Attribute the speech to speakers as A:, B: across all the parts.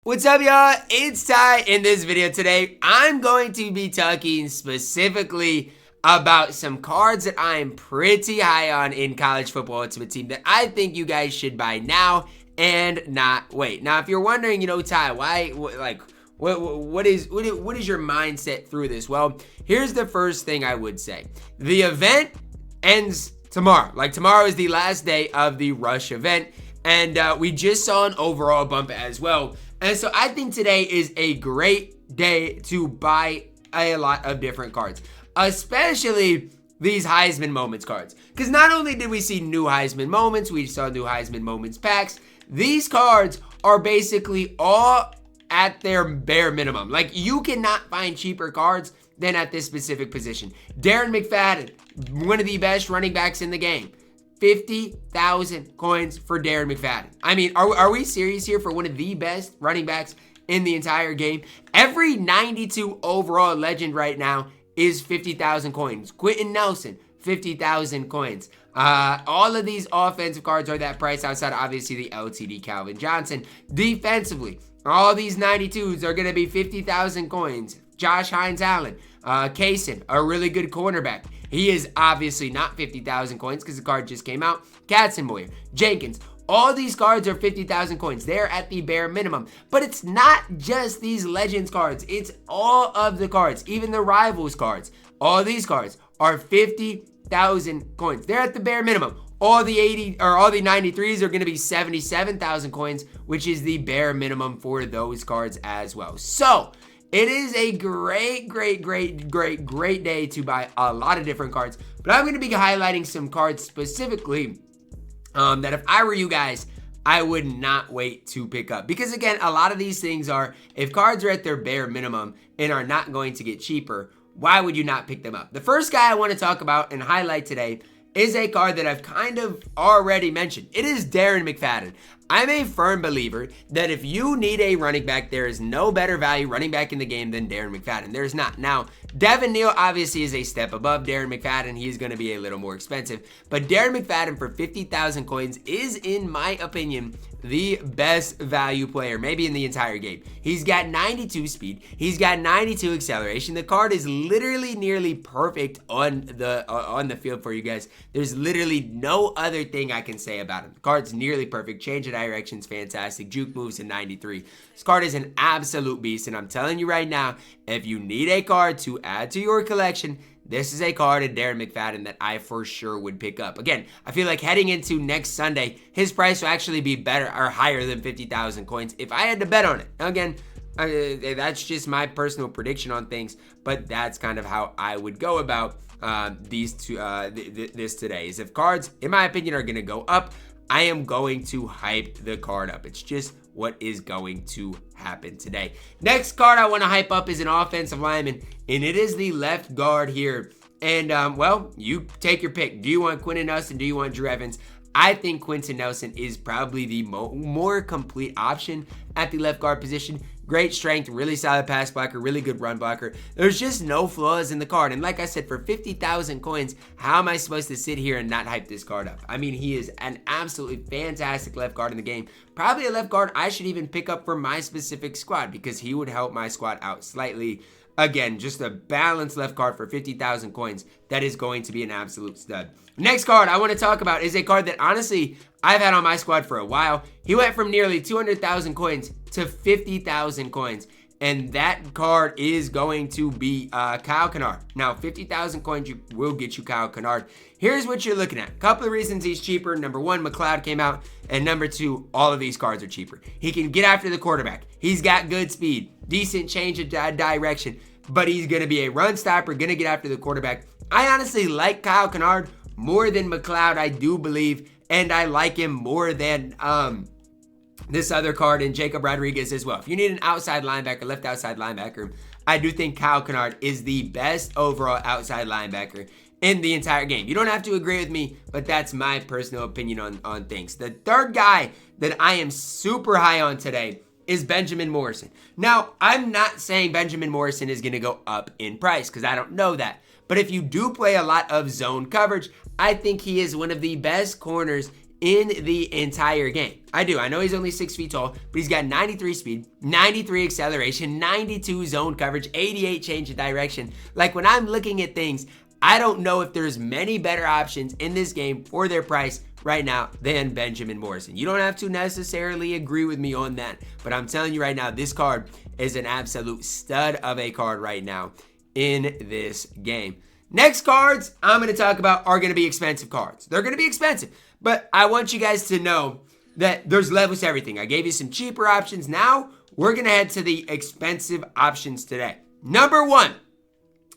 A: What's up, y'all? It's Ty. In this video today, I'm going to be talking specifically about some cards that I am pretty high on in College Football Ultimate Team that I think you guys should buy now and not wait. Now, if you're wondering, Ty, why, what is your mindset through this? Well, here's the first thing I would say. The event ends tomorrow. Tomorrow is the last day of the Rush event, and we just saw an overall bump as well. And so I think today is a great day to buy a lot of different cards, especially these Heisman Moments cards. Because not only did we see new Heisman Moments, we saw new Heisman Moments packs. These cards are basically all at their bare minimum. You cannot find cheaper cards than at this specific position. Darren McFadden, one of the best running backs in the game. 50,000 coins for Darren McFadden. I mean, are we serious here for one of the best running backs in the entire game? Every 92 overall legend right now is 50,000 coins. Quentin Nelson, 50,000 coins. All of these offensive cards are that price outside, obviously, the LTD Calvin Johnson. Defensively, all these 92s are going to be 50,000 coins. Josh Hines-Allen, Cason, a really good cornerback. He is obviously not 50,000 coins because the card just came out. Katzenmoyer, Jenkins, all these cards are 50,000 coins. They're at the bare minimum. But it's not just these Legends cards. It's all of the cards, even the Rivals cards. All these cards are 50,000 coins. They're at the bare minimum. All the 93s are going to be 77,000 coins, which is the bare minimum for those cards as well. So it is a great day to buy a lot of different cards. But I'm going to be highlighting some cards specifically that if I were you guys, I would not wait to pick up. Because again, a lot of these things are, if cards are at their bare minimum and are not going to get cheaper, why would you not pick them up? The first guy I want to talk about and highlight today is a card that I've kind of already mentioned. It is Darren McFadden. I'm a firm believer that if you need a running back, there is no better value running back in the game than Darren McFadden. There's not. Now, Devin Neal obviously is a step above Darren McFadden. He's going to be a little more expensive. But Darren McFadden for 50,000 coins is, in my opinion, the best value player, maybe in the entire game. He's got 92 speed. He's got 92 acceleration. The card is literally nearly perfect on the field for you guys. There's literally no other thing I can say about him. The card's nearly perfect. Change of direction's fantastic. Juke moves in 93. This card is an absolute beast, and I'm telling you right now, if you need a card to add to your collection, this is a card in Darren McFadden that I for sure would pick up. Again, I feel like heading into next Sunday, his price will actually be better or higher than 50,000 coins if I had to bet on it. Now again, that's just my personal prediction on things, but that's kind of how I would go about this today. Is if cards, in my opinion, are going to go up, I am going to hype the card up. It's just what is going to happen today. Next card I want to hype up is an offensive lineman, and it is the left guard here. And, well, you take your pick. Do you want Quentin Nelson? Do you want Drew Evans? I think Quentin Nelson is probably the more complete option at the left guard position. Great strength, really solid pass blocker, really good run blocker. There's just no flaws in the card. And like I said, for 50,000 coins, how am I supposed to sit here and not hype this card up? I mean, he is an absolutely fantastic left guard in the game. Probably a left guard I should even pick up for my specific squad because he would help my squad out slightly. Again, just a balanced left guard for 50,000 coins. That is going to be an absolute stud. Next card I want to talk about is a card that honestly I've had on my squad for a while. He went from nearly 200,000 coins to 50,000 coins. And that card is going to be Kyle Kennard. Now, 50,000 coins will get you Kyle Kennard. Here's what you're looking at. A couple of reasons he's cheaper. Number one, McLeod came out. And number two, all of these cards are cheaper. He can get after the quarterback. He's got good speed, decent change of direction. But he's going to be a run stopper, going to get after the quarterback. I honestly like Kyle Kennard more than McLeod, I do believe. And I like him more than this other card in Jacob Rodriguez as well. If you need an outside linebacker, left outside linebacker, I do think Kyle Kennard is the best overall outside linebacker in the entire game. You don't have to agree with me, but that's my personal opinion on things. The third guy that I am super high on today is Benjamin Morrison. Now, I'm not saying Benjamin Morrison is going to go up in price because I don't know that. But if you do play a lot of zone coverage, I think he is one of the best corners in the entire game. I do. I know he's only 6 feet tall, but he's got 93 speed, 93 acceleration, 92 zone coverage, 88 change of direction. Like, when I'm looking at things, I don't know if there's many better options in this game for their price right now than Benjamin Morrison. You don't have to necessarily agree with me on that, but I'm telling you right now, this card is an absolute stud of a card right now in this game. Next cards I'm going to talk about are going to be expensive cards. They're going to be expensive, but I want you guys to know that there's levels to everything. I gave you some cheaper options. Now we're going to head to the expensive options today. Number one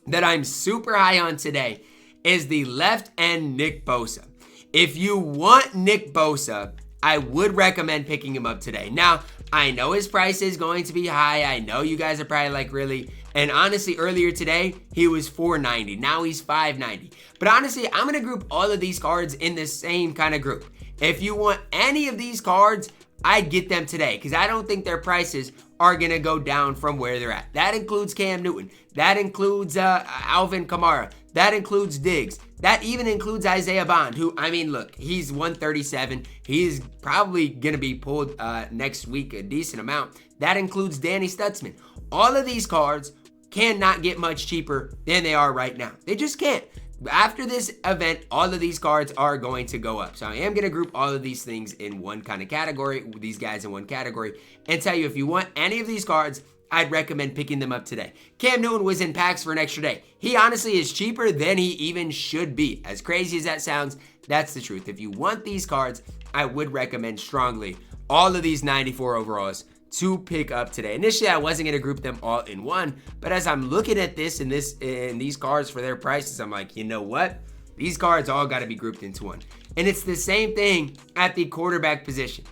A: that I'm super high on today is the left end Nick Bosa. If you want Nick Bosa, I would recommend picking him up today. Now, I know his price is going to be high. I know you guys are probably like, really? And honestly, earlier today, he was $490. Now he's $590. But honestly, I'm going to group all of these cards in the same kind of group. If you want any of these cards, I'd get them today because I don't think their prices are going to go down from where they're at. That includes Cam Newton. That includes Alvin Kamara. That includes Diggs. That even includes Isaiah Bond, who, I mean, look, he's 137. He's probably going to be pulled next week a decent amount. That includes Danny Stutzman. All of these cards cannot get much cheaper than they are right now. They just can't. After this event, all of these cards are going to go up. So I am going to group all of these things in one kind of category, these guys in one category, and tell you if you want any of these cards, I'd recommend picking them up today. Cam Newton was in packs for an extra day. He honestly is cheaper than he even should be. As crazy as that sounds, that's the truth. If you want these cards, I would recommend strongly all of these 94 overalls to pick up today. Initially, I wasn't going to group them all in one, but as I'm looking at this and these cards for their prices, I'm like, you know what? These cards all got to be grouped into one. And it's the same thing at the quarterback position.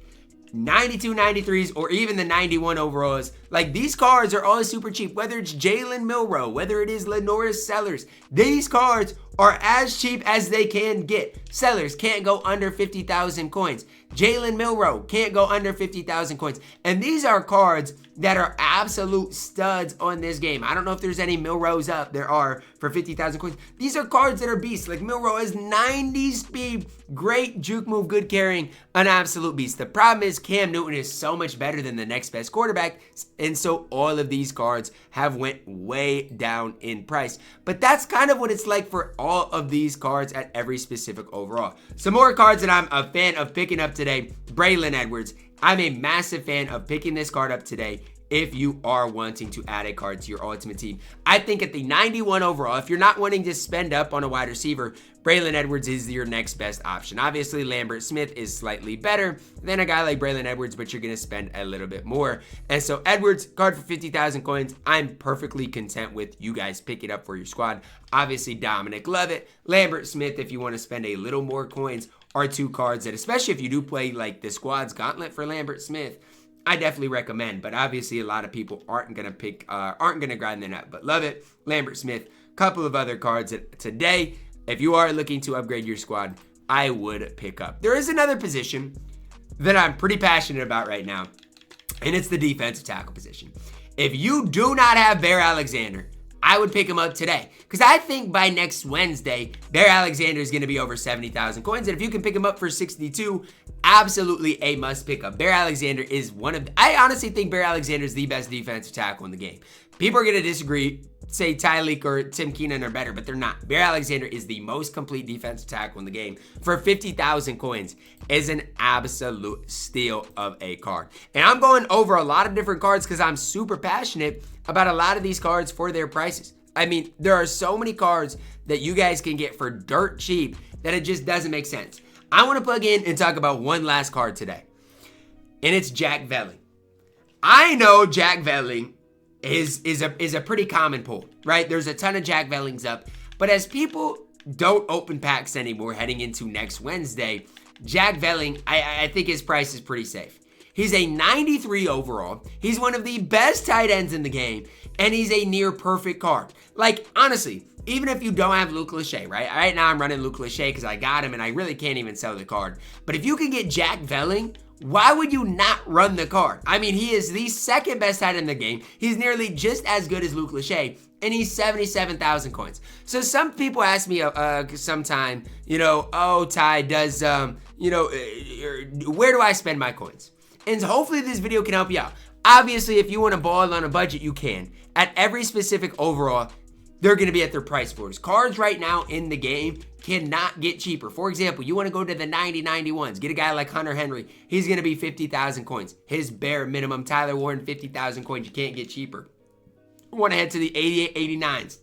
A: 92 93s or even the 91 overalls. Like, these cards are all super cheap. Whether it's Jalen Milroe, whether it is Lenoris Sellers, these cards are as cheap as they can get. Sellers can't go under 50,000 coins. Jalen Milroe can't go under 50,000 coins. And these are cards that are absolute studs on this game. I don't know if there's any Milroes up. There are for 50,000 coins. These are cards that are beasts. Like, Milroe has 90 speed, great juke move, good carrying, an absolute beast. The problem is Cam Newton is so much better than the next best quarterback, and so all of these cards have went way down in price. But that's kind of what it's like for all of these cards at every specific overall. Some more cards that I'm a fan of picking up today. Braylon Edwards. I'm a massive fan of picking this card up today if you are wanting to add a card to your ultimate team. I think at the 91 overall, if you're not wanting to spend up on a wide receiver, Braylon Edwards is your next best option. Obviously, Lambert Smith is slightly better than a guy like Braylon Edwards, but you're going to spend a little bit more. And so Edwards, card for 50,000 coins, I'm perfectly content with. You guys pick it up for your squad. Obviously, Dominic Lovett, Lambert Smith, if you want to spend a little more coins, are two cards that, especially if you do play like the squad's gauntlet for Lambert Smith, I definitely recommend. But obviously, a lot of people aren't gonna grind them up. But Lovett, Lambert Smith, couple of other cards that today, if you are looking to upgrade your squad, I would pick up. There is another position that I'm pretty passionate about right now, and it's the defensive tackle position. If you do not have Bear Alexander, I would pick him up today. Because I think by next Wednesday, Bear Alexander is going to be over 70,000 coins. And if you can pick him up for 62, absolutely a must pick up. Bear Alexander is I honestly think Bear Alexander is the best defensive tackle in the game. People are going to disagree, say Tyleek or Tim Keenan are better, but they're not. Bear Alexander is the most complete defensive tackle in the game. For 50,000 coins is an absolute steal of a card. And I'm going over a lot of different cards because I'm super passionate about a lot of these cards for their prices. I mean, there are so many cards that you guys can get for dirt cheap that it just doesn't make sense. I want to plug in and talk about one last card today, and it's Jack Velling. I know Jack Velling is a pretty common pull, right? There's a ton of Jack Vellings up, but as people don't open packs anymore heading into next Wednesday, Jack Velling, I think his price is pretty safe. He's a 93 overall. He's one of the best tight ends in the game, and he's a near perfect card. Like, honestly, even if you don't have Luke Lachey, right? Right now I'm running Luke Lachey because I got him, and I really can't even sell the card. But if you can get Jack Velling why would you not run the card? I mean, he is the second best tight end in the game. He's nearly just as good as Luke Lachey, and he's 77,000 coins. So some people ask me sometime, oh, Ty, does, where do I spend my coins? And hopefully this video can help you out. Obviously, if you want to ball on a budget, you can. At every specific overall, they're going to be at their price floors. Cards right now in the game cannot get cheaper. For example, you want to go to the 90-91s. Get a guy like Hunter Henry. He's going to be 50,000 coins. His bare minimum. Tyler Warren, 50,000 coins. You can't get cheaper. You want to head to the 88-89s.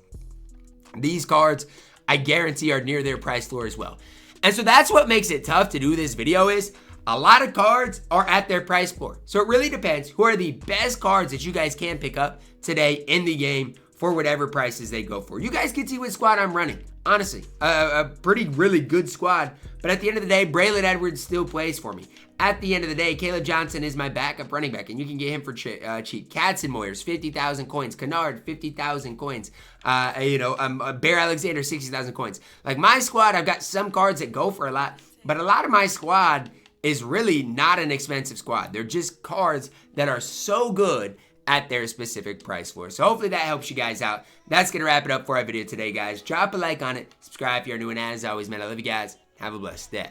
A: These cards, I guarantee, are near their price floor as well. And so that's what makes it tough to do this video is a lot of cards are at their price floor. So it really depends who are the best cards that you guys can pick up today in the game for whatever prices they go for. You guys can see what squad I'm running. Honestly, a really good squad. But at the end of the day, Braylon Edwards still plays for me. At the end of the day, Caleb Johnson is my backup running back, and you can get him for cheap. Katson Moyers, 50,000 coins. Kennard, 50,000 coins. Bear Alexander, 60,000 coins. Like my squad, I've got some cards that go for a lot, but a lot of my squad is really not an expensive squad. They're just cards that are so good at their specific price floor. So hopefully that helps you guys out. That's going to wrap it up for our video today, guys. Drop a like on it. Subscribe if you're new, and as always, man, I love you guys. Have a blessed day.